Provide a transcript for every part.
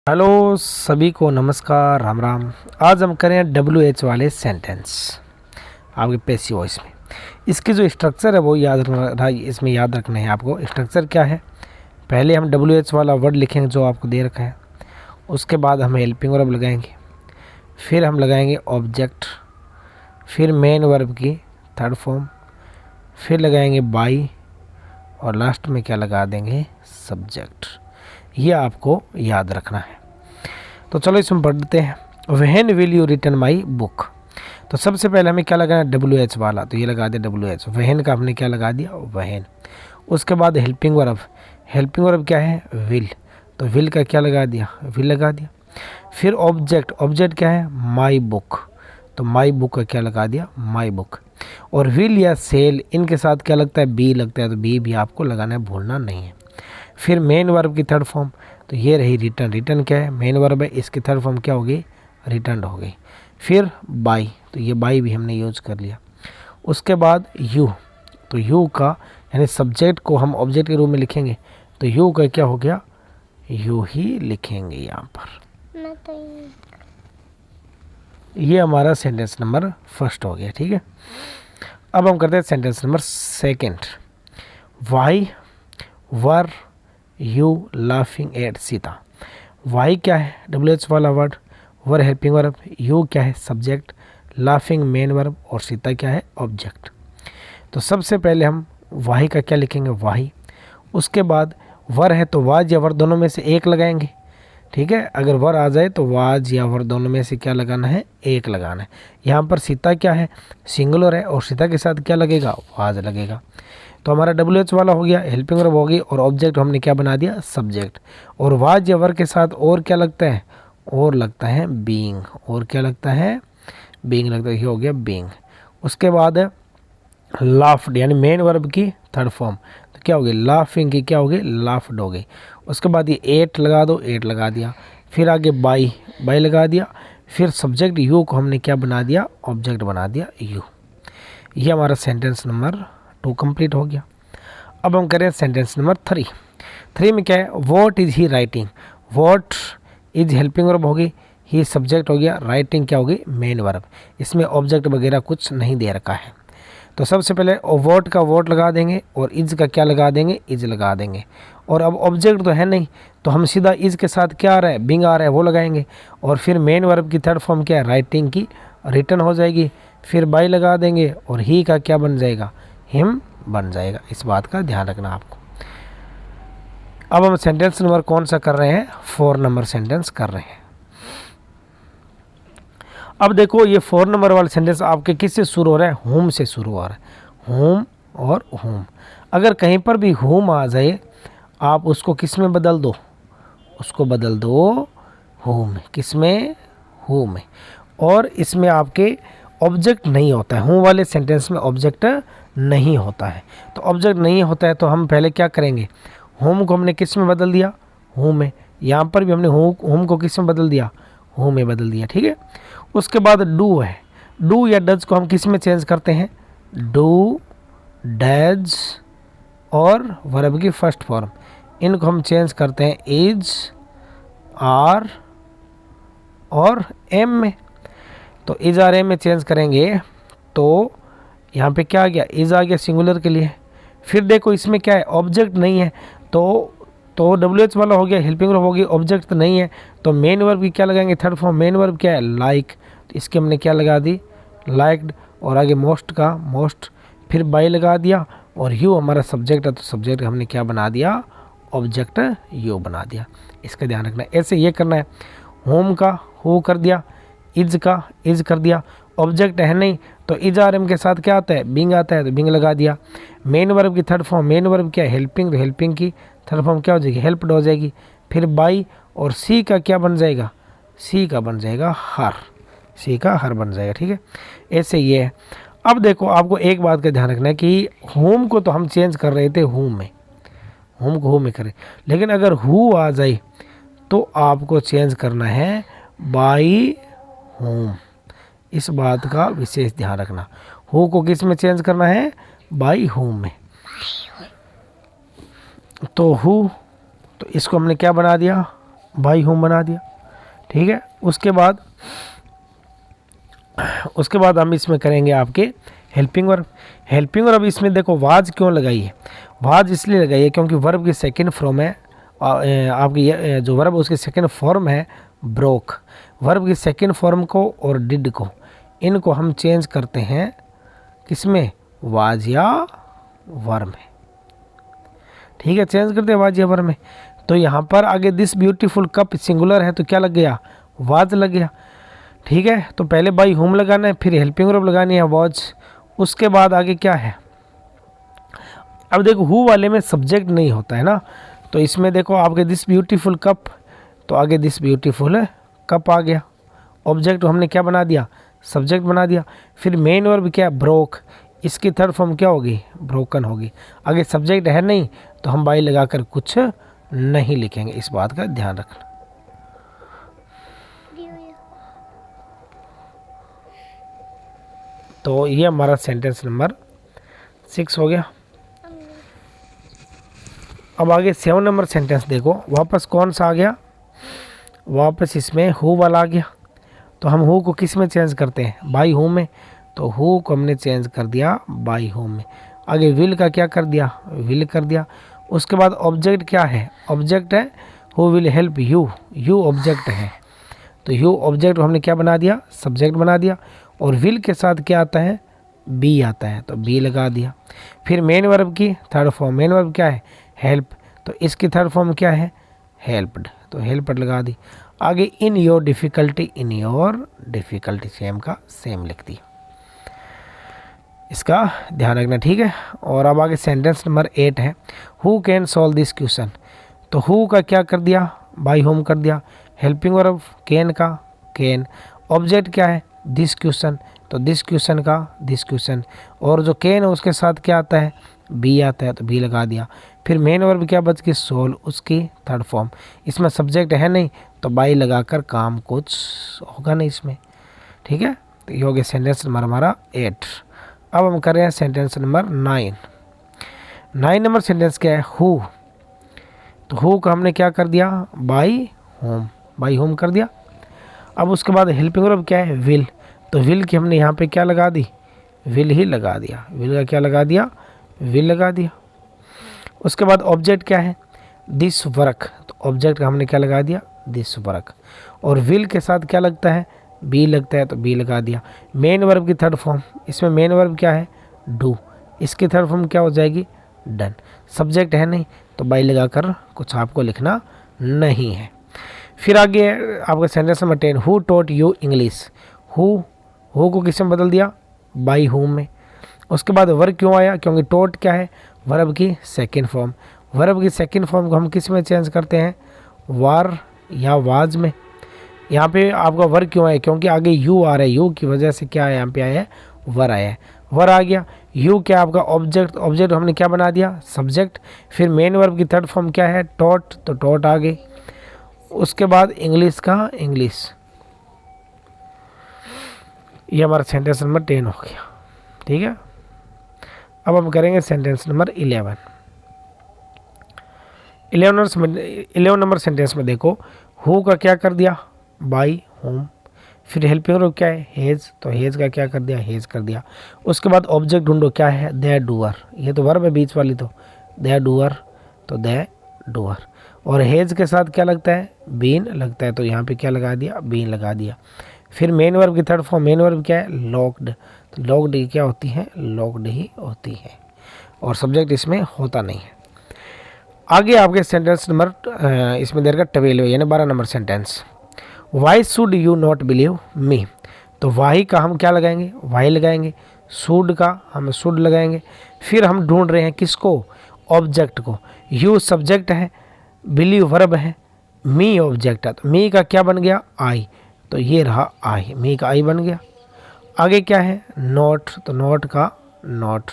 Hello सभी को नमस्कार, राम राम। आज हम करें WH वाले सेंटेंस आपके पैसिव वॉइस में। इसकी जो स्ट्रक्चर है वो याद रखना, इसमें याद रखना है आपको। स्ट्रक्चर क्या है, पहले हम WH वाला वर्ड लिखेंगे जो आपको दे रखा है, उसके बाद हम हेल्पिंग वर्ब लगाएंगे, फिर हम लगाएंगे ऑब्जेक्ट, फिर मेन वर्ब की थर्ड फॉर्म, फिर लगाएंगे बाई और लास्ट में क्या लगा देंगे, सब्जेक्ट। ये आपको याद रखना है। तो चलो इसमें पढ़ते हैं। When will you return my book. तो सबसे पहले हमें क्या लगाना है, WH वाला, तो ये लगा दिया WH। व्हेन का हमने क्या लगा दिया, व्हेन। उसके बाद हेल्पिंग वर्ब, हेल्पिंग वर्ब क्या है, विल, तो विल का क्या लगा दिया, विल लगा दिया। फिर ऑब्जेक्ट, ऑब्जेक्ट क्या है, माई बुक, तो माई बुक का क्या लगा दिया, माई बुक। और विल या सेल, इनके साथ क्या लगता है, बी लगता है, तो बी भी आपको लगाना है, भूलना नहीं है। फिर मेन वर्ब की थर्ड फॉर्म, तो ये रही रिटर्न। रिटर्न क्या है, मेन वर्ब है, इसकी थर्ड फॉर्म क्या होगी, रिटर्न हो गई। फिर बाई, तो ये बाई भी हमने यूज कर लिया। उसके बाद यू, तो यू का यानी सब्जेक्ट को हम ऑब्जेक्ट के रूप में लिखेंगे, तो यू का क्या हो गया, यू ही लिखेंगे यहाँ पर। ये हमारा सेंटेंस नंबर फर्स्ट हो गया, ठीक है। अब हम करते हैं sentence number second. Why were you laughing at Sita. Why क्या है, WH वाला word, were helping verb, you क्या है, सब्जेक्ट, लाफिंग मेन वर्ब और सीता क्या है, ऑब्जेक्ट। तो सबसे पहले हम वाही का क्या लिखेंगे, वाही। उसके बाद वर है तो वाज या वर दोनों में से एक लगाएंगे, ठीक है। अगर वर आ जाए तो वाज या वर दोनों में से क्या लगाना है, एक लगाना है। यहाँ पर सीता क्या है, सिंगुलर है, और सीता के साथ क्या लगेगा, वाज लगेगा। तो हमारा WH वाला हो गया, हेल्पिंग वर्ब हो गई, और ऑब्जेक्ट हमने क्या बना दिया, सब्जेक्ट। और वाज या वर के साथ और क्या लगता है, और लगता है बीइंग, और क्या लगता है, बीइंग लगता है, ये हो गया बीइंग। उसके बाद लाफ्ड यानी मेन वर्ब की थर्ड फॉर्म, तो क्या होगी, लाफिंग की क्या होगी, लाफ्ड हो गई। उसके बाद ये एट लगा दो, एट लगा दिया। फिर आगे बाई, बाई लगा दिया। फिर सब्जेक्ट यू को हमने क्या बना दिया, ऑब्जेक्ट बना दिया यू। ये हमारा सेंटेंस नंबर 2 कंप्लीट हो गया। अब हम करें सेंटेंस नंबर 3। 3 में क्या है, what is he writing. What is helping verb होगी, ही सब्जेक्ट हो गया, राइटिंग क्या होगी, मेन वर्ब। इसमें ऑब्जेक्ट वगैरह कुछ नहीं दे रखा है। तो सबसे पहले वॉट का वॉट लगा देंगे, और इज का क्या लगा देंगे, इज लगा देंगे। और अब ऑब्जेक्ट तो है नहीं, तो हम सीधा इज के साथ क्या आ रहा है, बिंग आ रहा है, वो लगाएंगे। और फिर मेन वर्ब की थर्ड फॉर्म क्या है, राइटिंग की, रिटर्न हो जाएगी। फिर बाई लगा देंगे, और ही का क्या बन जाएगा, हिम बन जाएगा। इस बात का ध्यान रखना आपको। अब हम सेंटेंस नंबर कौन सा कर रहे हैं, 4 नंबर सेंटेंस कर रहे हैं। अब देखो ये 4 नंबर वाला सेंटेंस आपके किससे शुरू हो रहा है, होम से शुरू हो रहा है, होम और होम। अगर कहीं पर भी होम आ जाए, आप उसको किस में बदल दो, उसको बदल दो होम, किस में, होम में। और इसमें आपके ऑब्जेक्ट नहीं होता है, होम वाले सेंटेंस में ऑब्जेक्ट नहीं होता है। तो ऑब्जेक्ट नहीं होता है तो हम पहले क्या करेंगे, होम को हमने किस में बदल दिया, होम में। यहाँ पर भी हमने होम को किस में बदल दिया, होम में बदल दिया, ठीक है। उसके बाद डू है, डू या डज को हम किस में चेंज करते हैं, डू, डज और वर्ब की फर्स्ट फॉर्म, इनको हम चेंज करते हैं इज, आर और एम में। तो इज आर एम में चेंज करेंगे तो यहाँ पे क्या आ गया, इज आ गया सिंगुलर के लिए। फिर देखो इसमें क्या है, ऑब्जेक्ट नहीं है, तो WH वाला हो गया, हेल्पिंग वर्ब हो गई, ऑब्जेक्ट तो नहीं है, तो मेन वर्ब की क्या लगाएंगे, थर्ड फॉर्म, मेन वर्ब क्या है, लाइक, तो इसके हमने क्या लगा दी, लाइक्ड। और आगे मोस्ट का मोस्ट, फिर बाई लगा दिया, और यू हमारा सब्जेक्ट है, तो सब्जेक्ट हमने क्या बना दिया, ऑब्जेक्ट यू बना दिया। इसका ध्यान रखना है, ऐसे ये करना है। होम का हो कर दिया, इज का इज कर दिया, ऑब्जेक्ट है नहीं तो इज आर एम के साथ क्या आता है, बिंग आता है, तो बिंग लगा दिया। मेन वर्ब की थर्ड फॉर्म, मेन वर्ब क्या है, हेल्पिंग, तो हेल्पिंग की थर्ड फॉर्म क्या हो जाएगी, हेल्प्ड हो जाएगी। फिर बाई, और सी का क्या बन जाएगा, सी का बन जाएगा हर, सी का हर बन जाएगा, ठीक है। ऐसे ये है। अब देखो आपको एक बात का ध्यान रखना है कि होम को तो हम चेंज कर रहे थे होम में, होम को होम में करें, लेकिन अगर हु आ जाए तो आपको चेंज करना है बाई होम। इस बात का विशेष ध्यान रखना, हु को किस में चेंज करना है, बाई होम में। तो हु, तो इसको हमने क्या बना दिया, बाई होम बना दिया, ठीक है। उसके बाद हम इसमें करेंगे आपके हेल्पिंग वर्ब। हेल्पिंग वर्ब इसमें देखो वाज क्यों लगाई है, वाज इसलिए लगाई है क्योंकि वर्ब की सेकंड फॉर्म है आपकी जो वर्ब उसकी सेकंड फॉर्म है ब्रोक। वर्ब की सेकंड फॉर्म को और डिड को, इनको हम चेंज करते हैं किसमें, वाज या वर्ब में, ठीक है, चेंज करते हैं वाज या वर्ब में। तो यहाँ पर आगे दिस ब्यूटीफुल कप सिंगुलर है तो क्या लग गया, वाज लग गया, ठीक है। तो पहले बाई होम लगाना है, फिर हेल्पिंग वर्ब लगानी है वाज, उसके बाद आगे क्या है। अब देखो हु वाले में सब्जेक्ट नहीं होता है ना, तो इसमें देखो आपके दिस ब्यूटीफुल कप, तो आगे दिस ब्यूटीफुल कप आ गया, ऑब्जेक्ट हमने क्या बना दिया, सब्जेक्ट बना दिया। फिर मेन वर्ब क्या है, ब्रोक, इसकी थर्ड फॉर्म क्या होगी, ब्रोकन होगी। आगे सब्जेक्ट है नहीं तो हम बाई लगाकर कुछ नहीं लिखेंगे, इस बात का ध्यान रखना। तो ये हमारा सेंटेंस नंबर 6 हो गया। अब आगे 7 नंबर सेंटेंस देखो, वापस कौन सा आ गया, वापस इसमें हु वाला आ गया। तो हम हु को किस में चेंज करते हैं, बाई हु में, तो हु को हमने चेंज कर दिया बाई हु में। आगे विल का क्या कर दिया, विल कर दिया। उसके बाद ऑब्जेक्ट क्या है, ऑब्जेक्ट है who will help you, you object है, तो यू ऑब्जेक्ट हमने क्या बना दिया, सब्जेक्ट बना दिया। और विल के साथ क्या आता है, बी आता है, तो बी लगा दिया। फिर मेन वर्ब की थर्ड फॉर्म, मेन वर्ब क्या है, हेल्प, तो इसकी थर्ड फॉर्म क्या है, हेल्प्ड, तो हेल्प्ड लगा दी। आगे in your difficulty, in your difficulty same का सेम लिख दी, इसका ध्यान रखना, ठीक है। और अब आगे सेंटेंस नंबर 8 है, who can solve this question. तो हु का क्या कर दिया, बाई होम कर दिया। हेल्पिंग वर्ब कैन का कैन, ऑब्जेक्ट क्या है, दिस क्वेश्चन, तो दिस क्वेश्चन का दिस क्वेश्चन। और जो कैन है उसके साथ क्या आता है, बी आता है, तो बी लगा दिया। फिर मेन वर्ब क्या बच गई, सोल्व, उसकी थर्ड फॉर्म। इसमें सब्जेक्ट है नहीं तो बाई लगाकर काम कुछ होगा नहीं इसमें, ठीक है। तो ये हो गया सेंटेंस नंबर हमारा 8। अब हम कर रहे हैं सेंटेंस नंबर 9। 9 नंबर सेंटेंस क्या है, हु, तो हु का हमने क्या कर दिया, बाई होम, बाई होम कर दिया। अब उसके बाद हेल्पिंग वर्ब क्या है, विल, तो विल की हमने यहाँ पे क्या लगा दी, विल ही लगा दिया, विल का क्या लगा दिया, विल लगा दिया। उसके बाद ऑब्जेक्ट क्या है, दिस वर्क, तो ऑब्जेक्ट का हमने क्या लगा दिया, दिस वर्क। और विल के साथ क्या लगता है, बी लगता है, तो बी लगा दिया। मेन वर्ब की थर्ड फॉर्म, इसमें मेन वर्ब क्या है, डू, इसकी थर्ड फॉर्म क्या हो जाएगी, डन। सब्जेक्ट है नहीं तो बाई लगाकर कुछ आपको लिखना नहीं है। फिर आगे आपका sentence number 10, who taught you English. Who co किसमें बदल दिया, बाई होम में। उसके बाद वर्क क्यों आया, क्योंकि टॉट क्या है, वर्ब की सेकंड फॉर्म। वर्ब की सेकंड फॉर्म को हम किस में चेंज करते हैं, वार या वाज में। यहाँ पे आपका वर्क क्यों आया, क्योंकि आगे यू आ रहा है, यू की वजह से क्या है यहाँ पे आया है, वर आया है, वर आ गया। यू क्या आपका ऑब्जेक्ट, ऑब्जेक्ट हमने क्या बना दिया, सब्जेक्ट। फिर मेन वर्ब की थर्ड फॉर्म क्या है, टॉट, तो टॉट आ गई। उसके बाद इंग्लिश का इंग्लिश, ये हमारा सेंटेंस नंबर 10 हो गया, ठीक है। अब हम करेंगे सेंटेंस नंबर 11। 11 नंबर सेंटेंस में देखो, हु का क्या कर दिया, बाई होम। फिर हेल्पिंग वर्ब क्या है, हेज, तो हेज का क्या कर दिया, हेज कर दिया। उसके बाद ऑब्जेक्ट ढूंढो, क्या है, दे डूअर, ये तो वर्ब है बीच वाली, तो दे डूअर, तो दे डूअर। और हेज के साथ क्या लगता है, बीन लगता है, तो यहाँ पे क्या लगा दिया, बीन लगा दिया। फिर मेन वर्ब की थर्ड फॉर्म, मेन वर्ब क्या है, लॉक्ड, तो लॉक्ड क्या होती है, लॉक्ड ही होती है, और सब्जेक्ट इसमें होता नहीं है। आगे आपके सेंटेंस नंबर इसमें देर का 12 यानी 12 number sentence, why should you not believe me. तो वाई का हम क्या लगाएंगे, वाई लगाएंगे। शुड का हम शुड लगाएंगे। फिर हम ढूंढ रहे हैं किसको, ऑब्जेक्ट को। यू सब्जेक्ट है, बिलीव वर्ब है, मी ऑब्जेक्ट है, तो मी का क्या बन गया, आई, तो ये रहा आई, मी का आई बन गया। आगे क्या है, नॉट, तो नॉट का नॉट।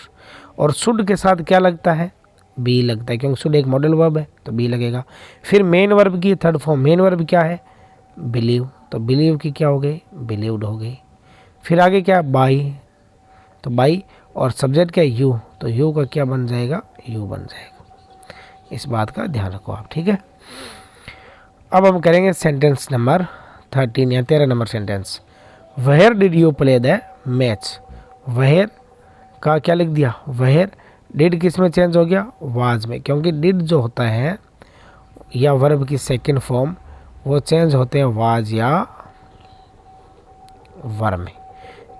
और शुड के साथ क्या लगता है, बी लगता है, क्योंकि शुड एक मॉडल वर्ब है, तो बी लगेगा। फिर मेन वर्ब की थर्ड फॉर्म, मेन वर्ब क्या है, बिलीव, तो बिलीव की क्या हो गई, बिलीव्ड हो गई। फिर आगे क्या, बाई, तो बाई। और सब्जेक्ट क्या है, यू, तो यू का क्या बन जाएगा, यू बन जाएगा। इस बात का ध्यान रखो आप, ठीक है। अब हम करेंगे सेंटेंस नंबर 13 या 13 number sentence. Where did you play the match. Where का क्या लिख दिया, वेयर। डिड किस में चेंज हो गया, वाज में, क्योंकि डिड जो होता है या वर्ब की सेकंड फॉर्म वो चेंज होते हैं वाज या वर में।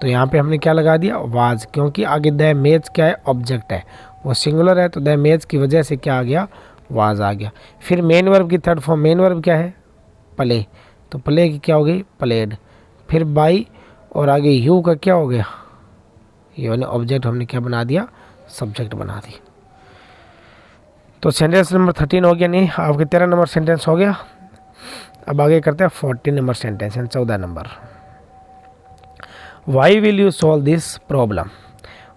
तो यहाँ पे हमने क्या लगा दिया, वाज, क्योंकि आगे द मैच क्या है, ऑब्जेक्ट है, वो सिंगुलर है, तो द मैच की वजह से क्या आ गया, वाज आ गया। फिर मेन वर्ब की थर्ड फॉर्म, मेन वर्ब क्या है, प्ले, तो प्ले की क्या हो गई, प्लेड। फिर बाई और आगे यू का क्या हो गया, यू ने ऑब्जेक्ट हमने क्या बना दिया, सब्जेक्ट बना दिया। तो सेंटेंस नंबर 13 हो गया, नहीं आपके 13 नंबर सेंटेंस हो गया। अब आगे करते हैं 14 number sentence, 14 number. Why will you solve this problem.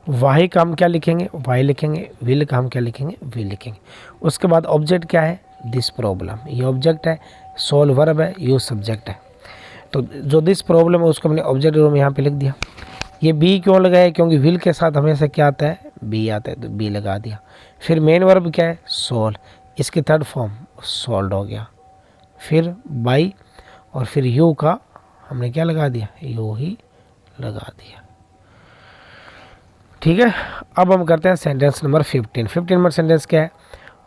Why का हम क्या लिखेंगे, वाई लिखेंगे। विल का हम क्या लिखेंगे, विल लिखेंगे। उसके बाद ऑब्जेक्ट क्या है, दिस प्रॉब्लम, ये ऑब्जेक्ट है, सॉल्व वर्ब है, यू सब्जेक्ट है। तो जो दिस प्रॉब्लम है उसको हमने ऑब्जेक्ट रूम यहाँ पे लिख दिया। ये बी क्यों लगाया, क्योंकि विल के साथ हमेशा क्या आता है, बी आता है, तो बी लगा दिया। फिर मेन वर्ब क्या है, सॉल्व, इसकी थर्ड फॉर्म सॉल्व हो गया। फिर बाई और फिर यू का हमने क्या लगा दिया, यू ही लगा दिया। ठीक है। अब हम करते हैं सेंटेंस नंबर 15। 15 नंबर सेंटेंस क्या है,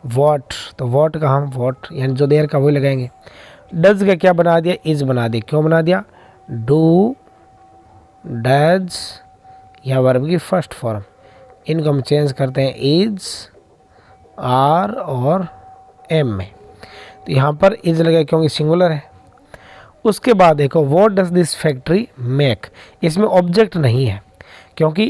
वॉट, तो वॉट का हम वॉट यानी जो देर का वही लगाएंगे। डज का क्या बना दिया, इज बना दिया। क्यों बना दिया, डू, डज या वर्ब की फर्स्ट फॉर्म, इनको हम चेंज करते हैं इज, आर और एम में। तो यहाँ पर इज लगे क्योंकि सिंगुलर है। उसके बाद देखो what does this factory make, इसमें ऑब्जेक्ट नहीं है क्योंकि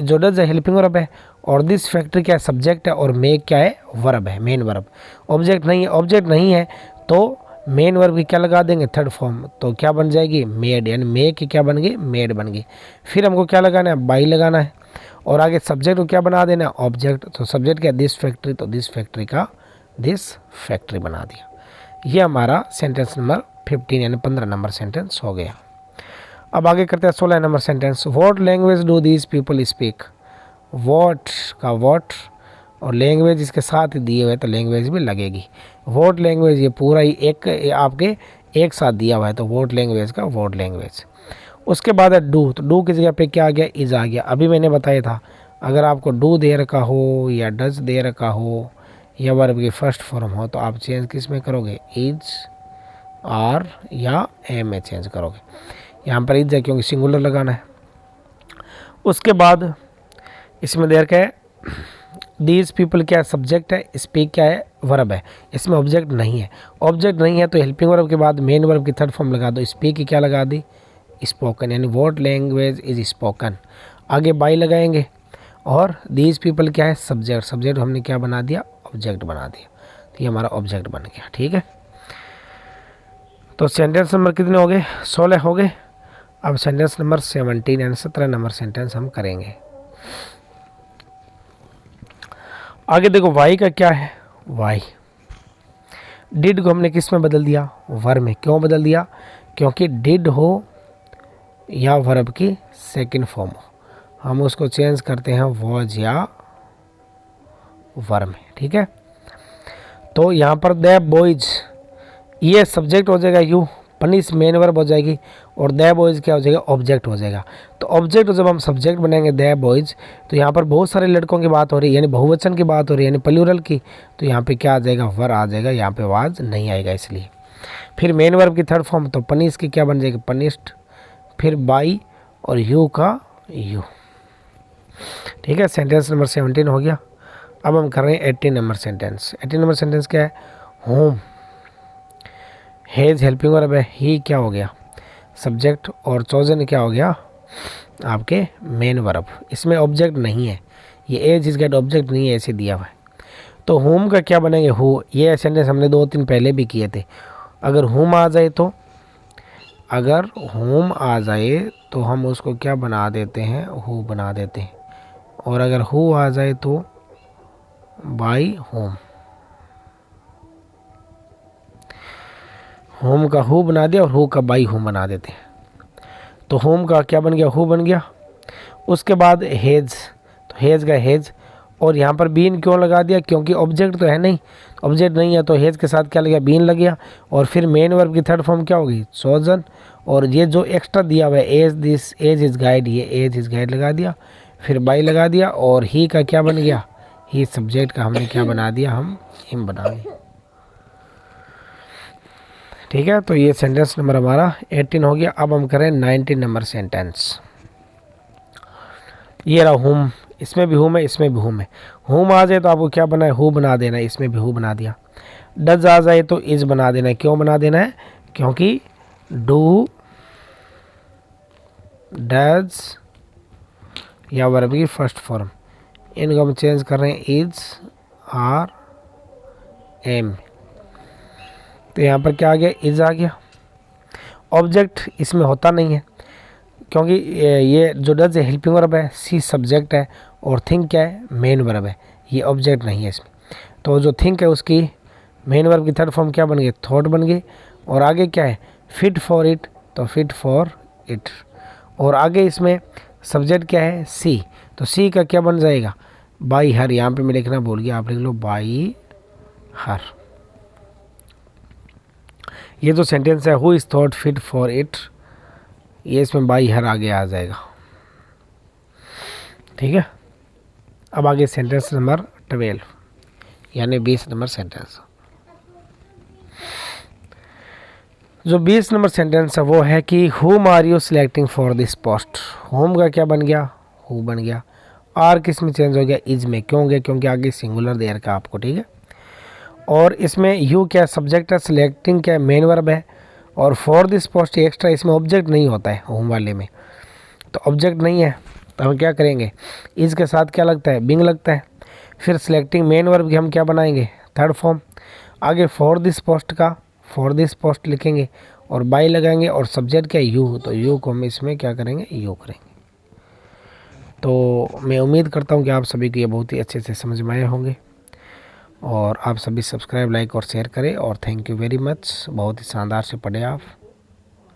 जो डज है हेल्पिंग वर्ब है और दिस फैक्ट्री क्या है, सब्जेक्ट है, और मेक क्या है, वर्ब है, मेन वर्ब। ऑब्जेक्ट नहीं है, ऑब्जेक्ट नहीं है तो मेन वर्ब की क्या लगा देंगे, थर्ड फॉर्म, तो क्या बन जाएगी, मेड, यानी मेक की क्या बन गई, मेड बन गई। फिर हमको क्या लगाना है, बाई लगाना है, और आगे सब्जेक्ट को क्या बना देना, ऑब्जेक्ट। तो सब्जेक्ट क्या, दिस फैक्ट्री, तो दिस फैक्ट्री का दिस फैक्ट्री बना दिया। ये हमारा सेंटेंस नंबर 15 यानी 15 नंबर सेंटेंस हो गया। अब आगे करते हैं 16 number sentence. What language do these people speak. What का व्हाट और लैंग्वेज इसके साथ ही दिए हुए, तो लैंग्वेज भी लगेगी। व्हाट लैंग्वेज ये पूरा ही एक आपके एक साथ दिया हुआ है, तो व्हाट लैंग्वेज का व्हाट लैंग्वेज। उसके बाद है डू, तो डू की जगह पे क्या आ गया, इज आ गया। अभी मैंने बताया था अगर आपको डू दे रखा हो या डज दे रखा हो या वर्ब की फर्स्ट फॉर्म हो तो आप चेंज किस में करोगे, इज, आर या एम में चेंज करोगे। यहाँ पर इज है क्योंकि सिंगुलर लगाना है। उसके बाद इसमें दे रखा है दीज पीपल क्या है, सब्जेक्ट है, स्पीक क्या है, वर्ब है, इसमें ऑब्जेक्ट नहीं है। ऑब्जेक्ट नहीं है तो हेल्पिंग वर्ब के बाद मेन वर्ब की थर्ड फॉर्म लगा दो, स्पीक की क्या लगा दी, स्पोकन, यानी व्हाट लैंग्वेज इज स्पोकन। आगे बाई लगाएंगे और दीज पीपल क्या है, सब्जेक्ट, सब्जेक्ट हमने क्या बना दिया, ऑब्जेक्ट बना दिया, तो ये हमारा ऑब्जेक्ट बन गया। ठीक है, तो सेंटेंस नंबर कितने हो गए, 16 हो गए। अब सेंटेंस नंबर 17 यानी 17 नंबर सेंटेंस हम करेंगे। आगे देखो वाई का क्या है, वाई, डिड को हमने किस में बदल दिया, वर्ब में। क्यों बदल दिया, क्योंकि डिड हो या वर्ब की सेकंड फॉर्म हो, हम उसको चेंज करते हैं वॉज या वर्ब में। ठीक है, तो यहाँ पर द बॉयज ये सब्जेक्ट हो जाएगा, यू, पनिश मेन वर्ब हो जाएगी, और द बॉयज क्या हो जाएगा, ऑब्जेक्ट हो जाएगा। तो ऑब्जेक्ट जब हम सब्जेक्ट बनाएंगे द बॉयज, तो यहाँ पर बहुत सारे लड़कों की बात हो रही है, यानी बहुवचन की बात हो रही है, यानी प्लूरल की, तो यहाँ पे क्या आ जाएगा, वर आ जाएगा, यहाँ पे वाज नहीं आएगा इसलिए। फिर मेन वर्ब की थर्ड फॉर्म, तो पनिश की क्या बन जाएगी, पनिश्ड। फिर बाई और यू का यू। ठीक है, सेंटेंस नंबर 17 हो गया। अब हम कर रहे हैं 18 नंबर सेंटेंस। 18 नंबर सेंटेंस क्या है, होम, हेज हेल्पिंग वर्ब है, ही क्या हो गया, सब्जेक्ट, और चोजन क्या हो गया, आपके मेन वर्ब। इसमें ऑब्जेक्ट नहीं है, ये एज इज गेट ऑब्जेक्ट नहीं है, ऐसे दिया हुआ है। तो होम का क्या बनेंगे, हु। ये सेंटेंस हमने 2-3 पहले भी किए थे। अगर होम आ जाए तो, अगर होम आ जाए तो हम उसको क्या बना देते हैं, हु बना देते हैं, और अगर हु आ जाए तो बाई होम। होम का हु बना दिया और हु का बाई होम बना देते हैं, तो होम का क्या बन गया, हु बन गया। उसके बाद हेज, तो हेज का हेज और यहाँ पर बीन क्यों लगा दिया, क्योंकि ऑब्जेक्ट तो है नहीं, ऑब्जेक्ट नहीं है तो हैज़ के साथ क्या लग गया, बीन लग गया। और फिर मेन वर्ब की थर्ड फॉर्म क्या होगी, चोजन। और ये जो एक्स्ट्रा दिया हुआ है as this as is guide, ये एज इज गाइड लगा दिया, फिर बाई लगा दिया। और ही का क्या बन गया, ही सब्जेक्ट का हमने क्या बना दिया, हम हिम बना दिया। ठीक है, तो ये सेंटेंस नंबर हमारा 18 हो गया। अब हम करें 19 नंबर सेंटेंस। ये रहा हुम, इसमें भी हुम है, इसमें भी हुम है। हुम आ जाए तो आपको क्या बना है, हु बना देना है, इसमें भी हु बना दिया। डज आ जाए तो इज बना देना है। क्यों बना देना है, क्योंकि डू, डज या वर्ब की फर्स्ट फॉर्म, इनको हम चेंज कर रहे हैं इज, आर, एम। तो यहाँ पर क्या आ गया, इज आ गया। ऑब्जेक्ट इसमें होता नहीं है, क्योंकि ये जो डज है हेल्पिंग वर्ब है, सी सब्जेक्ट है, और थिंक क्या है, मेन वर्ब है, ये ऑब्जेक्ट नहीं है इसमें। तो जो थिंक है उसकी मेन वर्ब की थर्ड फॉर्म क्या बन गई, थॉट बन गई। और आगे क्या है, फिट फॉर इट, तो फिट फॉर इट। और आगे इसमें सब्जेक्ट क्या है, सी, तो सी का क्या बन जाएगा, बाई हर। यहाँ पे मैं लिखना भूल गया, आप लिख लो बाई हर। ये जो सेंटेंस है, who is thought fit for it, ये इसमें बाई हर आगे आ जाएगा। ठीक है, अब आगे सेंटेंस नंबर 12 यानी 20 नंबर सेंटेंस। जो 20 नंबर सेंटेंस है वो है कि whom are you selecting for this post. होम का क्या बन गया, हु बन गया। आर किस में चेंज हो गया, इज में। क्यों गया, क्योंकि आगे सिंगुलर दे रखा आपको। ठीक है, और इसमें यू क्या सब्जेक्ट है, सिलेक्टिंग क्या मेन वर्ब है, और फॉर दिस पोस्ट एक्स्ट्रा इसमें ऑब्जेक्ट नहीं होता है होम वाले में, तो ऑब्जेक्ट नहीं है तो हम क्या करेंगे, इस के साथ क्या लगता है, बिंग लगता है। फिर सिलेक्टिंग मेन वर्ब की हम क्या बनाएंगे, थर्ड फॉर्म। आगे फॉर दिस पोस्ट का फॉर दिस पोस्ट लिखेंगे और बाई लगाएंगे, और सब्जेक्ट क्या यू, तो यू को हम इसमें क्या करेंगे, यू करेंगे। तो मैं उम्मीद करता हूँ कि आप सभी को ये बहुत ही अच्छे से समझ में आए होंगे, और आप सभी सब्सक्राइब, लाइक और शेयर करें। और थैंक यू वेरी मच, बहुत ही शानदार से पढ़े आप।